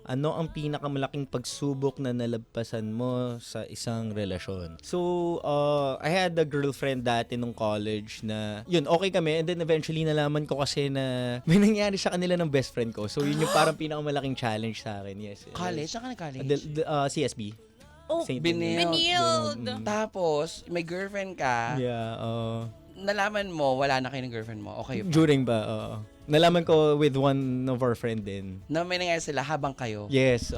ano ang pinakamalaking pagsubok na nalagpasan mo sa isang relasyon? So, I had a girlfriend dati nung college na, yun, okay kami. And then eventually nalaman ko kasi na may nangyari sa kanila ng best friend ko. So, yun yung parang pinakamalaking challenge sa akin. Yes. College? Saan ka nag-college? CSB. Oh, St. Benilde. Tapos, may girlfriend ka. Yeah, Nalaman mo, wala na kayo ng girlfriend mo. Okay pa. during ba, nalaman ko with one of our friend din. Na may nangyari sila habang kayo. Yes,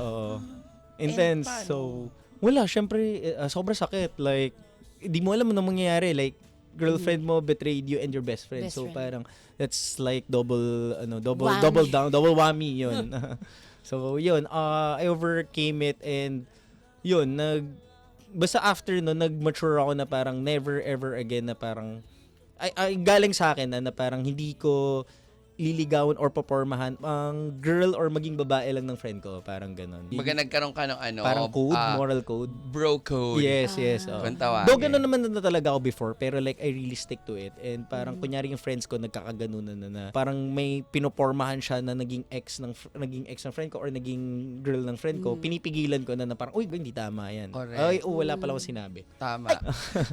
intense. paano? So, wala, syempre, sobrang sakit. Like, di mo alam anong mangyayari. Like, girlfriend mo betrayed you and your best friend. Best So, friend. parang, that's like double Whammy. down, double whammy, yun. So, yun, I overcame it and, yun, basta after no, nag-mature ako na parang never ever again na parang, ay galing sa akin na parang hindi ko liligawan or papormahan ang girl or maging babae lang ng friend ko. Parang ganon. Baga nagkaroon ka ng ano, Parang code, moral code. bro code. Yes, yes. Kung tawagin. Though ganun naman na talaga ako before, pero like I really stick to it. And parang kunyari yung friends ko nagkakaganunan na parang may pinopormahan siya na naging ex ng friend ko or naging girl ng friend ko, pinipigilan ko na parang, uy, hindi tama yan. Correct. Ay, wala pala akong sinabi. Tama.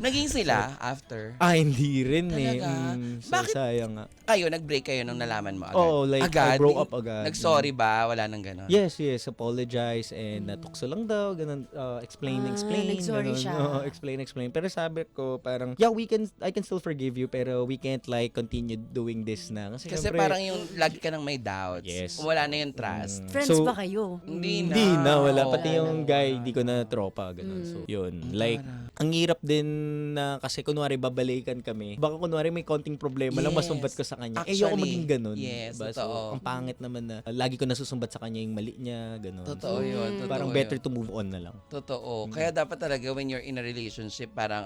Naging sila after. Hindi rin Talaga? So, Bakit? sayang nga. Kayo, nag-break kayo nung nalaman mo agad? Oo, like agad? I grow up agad. Nag-sorry ba? Wala nang gano'n? Yes, apologize and natukso lang daw, ganun, explain, nag-sorry ganun. siya. Oo, explain. Pero sabi ko parang, yeah, I can still forgive you, pero we can't like continue doing this na. Kasi syempre, parang yung lagi ka nang may doubts. Yes. Wala na yung trust. Friends So, ba kayo? Hindi na. Hindi na, wala. Oo. Pati yung guy, di ko na tropa, ganun. So, yun. Like, ang hirap din na kasi kunwari babalikan kami. Baka kunwari may konting problema lang Yes. masumbat ko sa kanya. Actually, Ayoko maging ganun. yes, diba? So, totoo. ang pangit naman na lagi ko nasusumbat sa kanya yung mali niya, ganun. Totoo yun. Totoo Parang yun. better to move on na lang. Totoo. Kaya dapat talaga when you're in a relationship, parang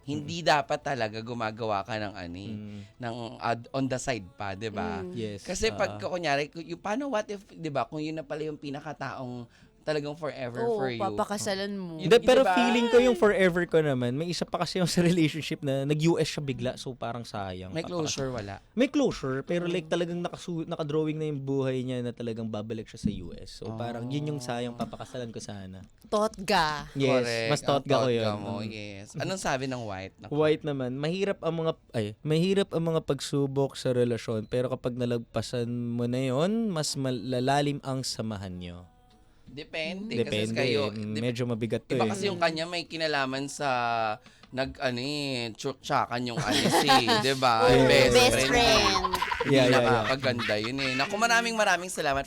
hindi dapat talaga gumagawa ka ng ng on the side pa, 'di ba? Yes. Kasi pag kunyari, paano what if, 'di ba, kung yun na pala yung pinakataong talagang forever Oo, for you. papakasalan mo. Yun, Hindi, pero diba? feeling ko yung forever ko naman, may isa pa kasi yung sa relationship na nag-US siya bigla, so parang sayang. May closure, wala. May closure, pero like talagang nakadrawing na yung buhay niya na talagang babalik siya sa US. So parang yun yung sayang, papakasalan ko sana. Totga. Yes, Correct. mas thought ko Ang yun. thought mo, yes. Anong sabi ng white? Naku. White naman, mahirap ang mga pagsubok sa relasyon, pero kapag nalagpasan mo na yon, mas malalalim ang samahan nyo. Depende. Depende, Kasi kayo, medyo mabigat to iba eh. kasi yung kanya may kinalaman sa tsuktsakan yung di ba? Best friend. Hindi Yeah. nakakaganda yun eh. Naku, maraming salamat